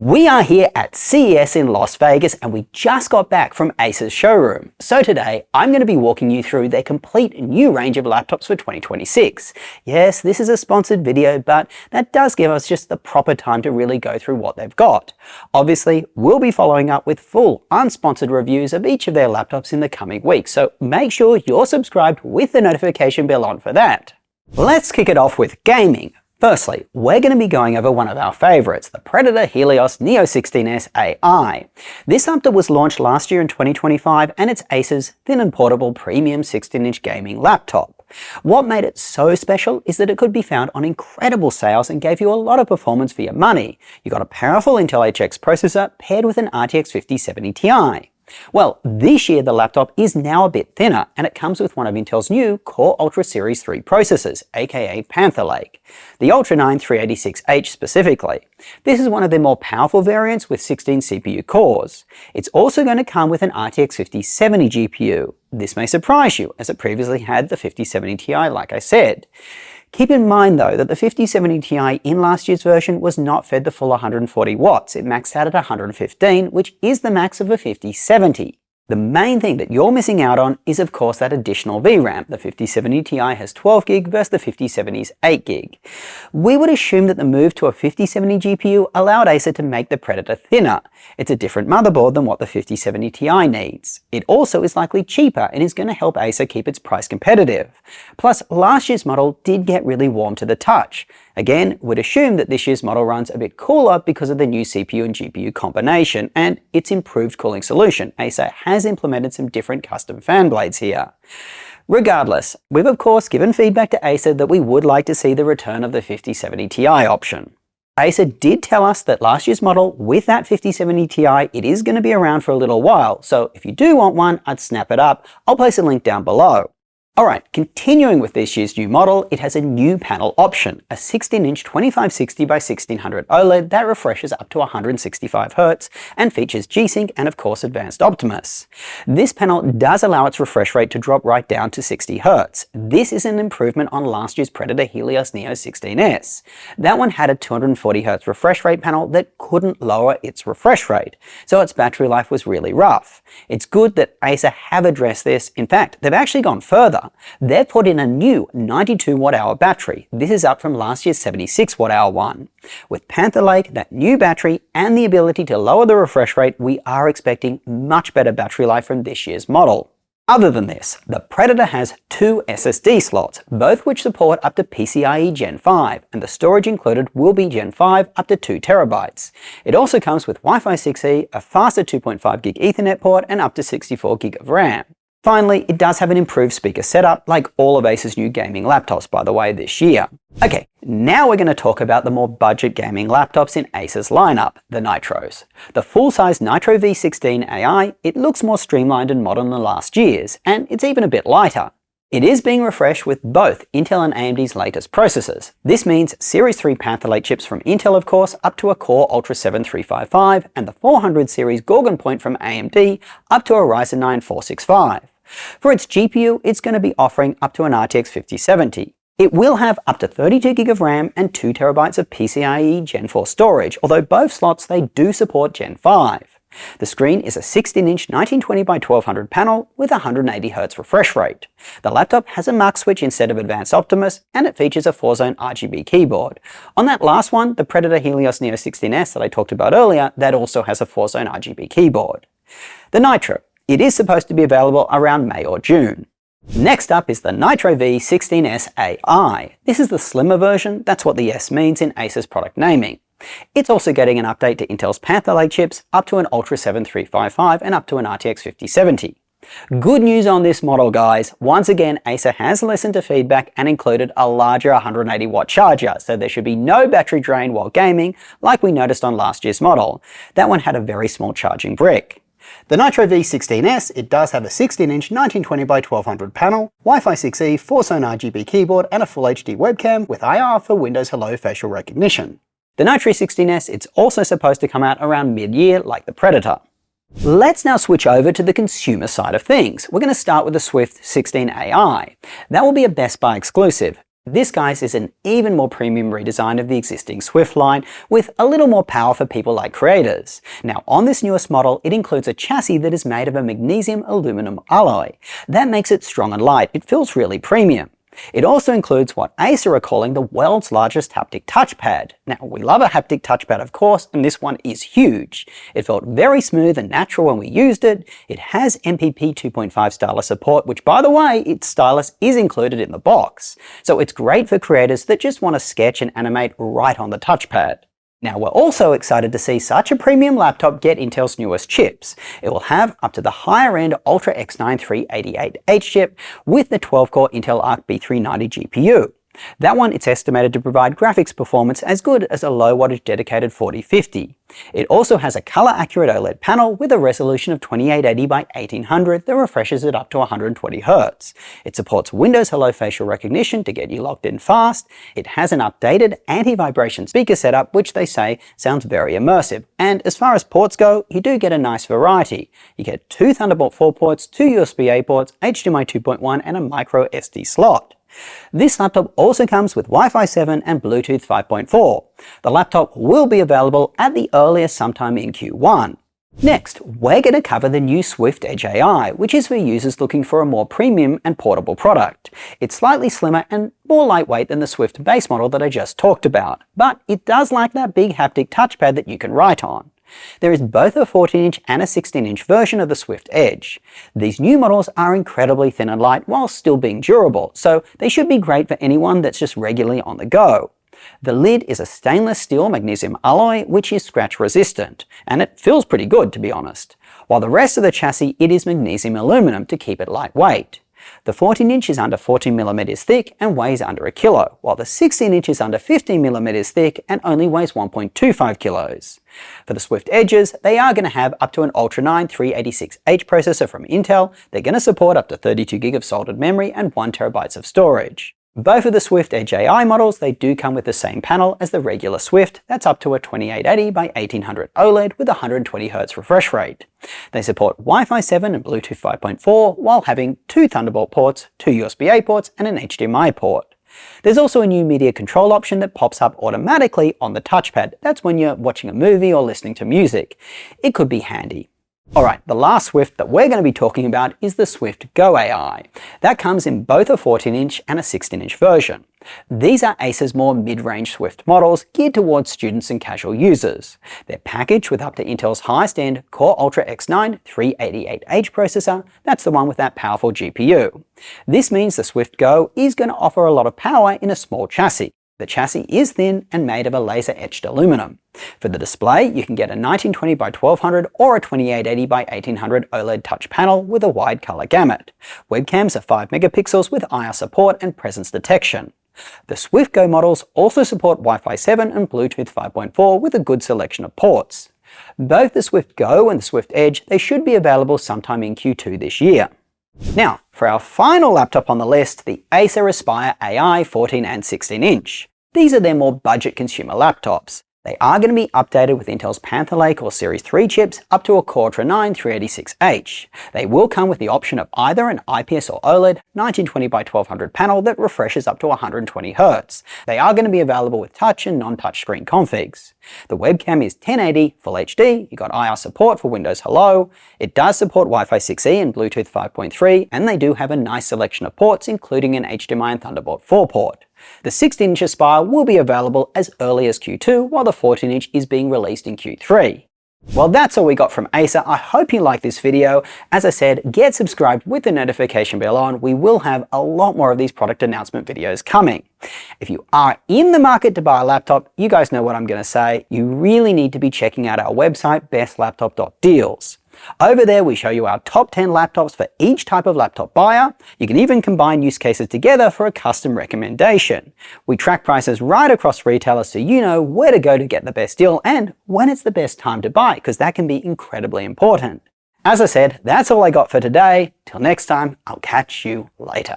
We are here at CES in Las Vegas and we just got back from Acer's showroom. So today I'm going to be walking you through their complete new range of laptops for 2026. Yes, this is a sponsored video, but that does give us just the proper time to really go through what they've got. Obviously, we'll be following up with full unsponsored reviews of each of their laptops in the coming weeks, so make sure you're subscribed with the notification bell on for that. Let's kick it off with gaming. Firstly, we're going to be going over one of our favorites, the Predator Helios Neo 16S AI. This laptop was launched last year in 2025 and it's Acer's thin and portable premium 16-inch gaming laptop. What made it so special is that it could be found on incredible sales and gave you a lot of performance for your money. You got a powerful Intel HX processor paired with an RTX 5070 Ti. Well, this year the laptop is now a bit thinner and it comes with one of Intel's new Core Ultra Series 3 processors, aka Panther Lake, the Ultra 9 386H specifically. This is one of their more powerful variants with 16 CPU cores. It's also going to come with an RTX 5070 GPU. This may surprise you as it previously had the 5070 Ti like I said. Keep in mind though that the 5070 Ti in last year's version was not fed the full 140 watts, it maxed out at 115, which is the max of a 5070. The main thing that you're missing out on is of course that additional VRAM. The 5070 Ti has 12GB versus the 5070's 8GB. We would assume that the move to a 5070 GPU allowed Acer to make the Predator thinner. It's a different motherboard than what the 5070 Ti needs. It also is likely cheaper and is going to help Acer keep its price competitive. Plus, last year's model did get really warm to the touch. Again, we'd assume that this year's model runs a bit cooler because of the new CPU and GPU combination and its improved cooling solution. Acer has implemented some different custom fan blades here. Regardless, we've of course given feedback to Acer that we would like to see the return of the 5070 Ti option. Acer did tell us that last year's model with that 5070 Ti, it is going to be around for a little while, so if you do want one, I'd snap it up. I'll place a link down below. Alright, continuing with this year's new model, it has a new panel option, a 16-inch 2560 by 1600 OLED that refreshes up to 165Hz and features G-Sync and of course Advanced Optimus. This panel does allow its refresh rate to drop right down to 60Hz. This is an improvement on last year's Predator Helios Neo 16S. That one had a 240Hz refresh rate panel that couldn't lower its refresh rate, so its battery life was really rough. It's good that Acer have addressed this. In fact, they've actually gone further. They've put in a new 92 watt-hour battery. This is up from last year's 76 watt-hour one. With Panther Lake, that new battery, and the ability to lower the refresh rate, we are expecting much better battery life from this year's model. Other than this, the Predator has two SSD slots, both which support up to PCIe Gen 5, and the storage included will be Gen 5 up to 2TB. It also comes with Wi-Fi 6E, a faster 2.5GB Ethernet port, and up to 64GB of RAM. Finally, it does have an improved speaker setup, like all of Acer's new gaming laptops, by the way, this year. Okay, now we're going to talk about the more budget gaming laptops in Acer's lineup, the Nitros. The full-size Nitro V 16 AI, it looks more streamlined and modern than last year's, and it's even a bit lighter. It is being refreshed with both Intel and AMD's latest processors. This means Series 3 Panther Lake chips from Intel of course, up to a Core Ultra 7 355, and the 400 series Gorgon Point from AMD, up to a Ryzen 9 465. For its GPU, it's going to be offering up to an RTX 5070. It will have up to 32GB of RAM and 2TB of PCIe Gen 4 storage, although both slots they do support Gen 5. The screen is a 16-inch 1920 by 1200 panel with a 180Hz refresh rate. The laptop has a mark switch instead of Advanced Optimus, and it features a 4-zone RGB keyboard. On that last one, the Predator Helios Neo 16S that I talked about earlier, that also has a 4-zone RGB keyboard. The Nitro. It is supposed to be available around May or June. Next up is the Nitro V 16S AI. This is the slimmer version, that's what the S means in Acer's product naming. It's also getting an update to Intel's Panther Lake chips, up to an Ultra 7 355 and up to an RTX 5070. Good news on this model guys, once again Acer has listened to feedback and included a larger 180 watt charger, so there should be no battery drain while gaming like we noticed on last year's model. That one had a very small charging brick. The Nitro V 16S, it does have a 16-inch 1920 by 1200 panel, Wi-Fi 6E, 4-zone RGB keyboard and a Full HD webcam with IR for Windows Hello facial recognition. The Nitro 16S, it's also supposed to come out around mid-year like the Predator. Let's now switch over to the consumer side of things. We're going to start with the Swift 16 AI. That will be a Best Buy exclusive. This, guys, is an even more premium redesign of the existing Swift line, with a little more power for people like creators. Now, on this newest model, it includes a chassis that is made of a magnesium aluminum alloy. That makes it strong and light. It feels really premium. It also includes what Acer are calling the world's largest haptic touchpad. Now, we love a haptic touchpad, of course, and this one is huge. It felt very smooth and natural when we used it. It has MPP 2.5 stylus support, which, by the way, its stylus is included in the box. So it's great for creators that just want to sketch and animate right on the touchpad. Now, we're also excited to see such a premium laptop get Intel's newest chips. It will have up to the higher-end Ultra X9 388H chip with the 12-core Intel Arc B390 GPU. That one, it's estimated to provide graphics performance as good as a low-wattage dedicated 4050. It also has a color-accurate OLED panel with a resolution of 2880 by 1800 that refreshes it up to 120Hz. It supports Windows Hello facial recognition to get you logged in fast. It has an updated anti-vibration speaker setup, which they say sounds very immersive. And as far as ports go, you do get a nice variety. You get 2 Thunderbolt 4 ports, 2 USB-A ports, HDMI 2.1 and a micro SD slot. This laptop also comes with Wi-Fi 7 and Bluetooth 5.4. The laptop will be available at the earliest sometime in Q1. Next, we're going to cover the new Swift Edge AI, which is for users looking for a more premium and portable product. It's slightly slimmer and more lightweight than the Swift base model that I just talked about, but it does like that big haptic touchpad that you can write on. There is both a 14-inch and a 16-inch version of the Swift Edge. These new models are incredibly thin and light while still being durable, so they should be great for anyone that's just regularly on the go. The lid is a stainless steel magnesium alloy, which is scratch resistant, and it feels pretty good, to be honest. While the rest of the chassis, it is magnesium aluminum to keep it lightweight. The 14-inch is under 14mm thick and weighs under a kilo, while the 16-inch is under 15mm thick and only weighs 1.25 kilos. For the Swift Edges, they are going to have up to an Ultra 9 386H processor from Intel. They're going to support up to 32GB of soldered memory and 1TB of storage. Both of the Swift Edge AI models, they do come with the same panel as the regular Swift. That's up to a 2880 by 1800 OLED with 120Hz refresh rate. They support Wi-Fi 7 and Bluetooth 5.4 while having 2 Thunderbolt ports, 2 USB-A ports and an HDMI port. There's also a new media control option that pops up automatically on the touchpad. That's when you're watching a movie or listening to music. It could be handy. Alright, the last Swift that we're going to be talking about is the Swift Go AI. That comes in both a 14-inch and a 16-inch version. These are Acer's more mid-range Swift models geared towards students and casual users. They're packaged with up to Intel's highest-end Core Ultra X9 388H processor. That's the one with that powerful GPU. This means the Swift Go is going to offer a lot of power in a small chassis. The chassis is thin and made of a laser-etched aluminum. For the display, you can get a 1920 by 1200 or a 2880 by 1800 OLED touch panel with a wide color gamut. Webcams are 5 megapixels with IR support and presence detection. The Swift Go models also support Wi-Fi 7 and Bluetooth 5.4 with a good selection of ports. Both the Swift Go and the Swift Edge, they should be available sometime in Q2 this year. Now, for our final laptop on the list, the Acer Aspire AI 14 and 16-inch. These are their more budget consumer laptops. They are going to be updated with Intel's Panther Lake or Series 3 chips up to a Core Ultra 9 386H. They will come with the option of either an IPS or OLED 1920 by 1200 panel that refreshes up to 120Hz. They are going to be available with touch and non-touch screen configs. The webcam is 1080 Full HD, you got IR support for Windows Hello, it does support Wi-Fi 6E and Bluetooth 5.3, and they do have a nice selection of ports including an HDMI and Thunderbolt 4 port. The 16-inch Aspire will be available as early as Q2, while the 14-inch is being released in Q3. Well, that's all we got from Acer. I hope you liked this video. As I said, get subscribed with the notification bell on. We will have a lot more of these product announcement videos coming. If you are in the market to buy a laptop, you guys know what I'm going to say. You really need to be checking out our website, bestlaptop.deals. Over there, we show you our top 10 laptops for each type of laptop buyer. You can even combine use cases together for a custom recommendation. We track prices right across retailers so you know where to go to get the best deal and when it's the best time to buy, because that can be incredibly important. As I said, that's all I got for today. Till next time, I'll catch you later.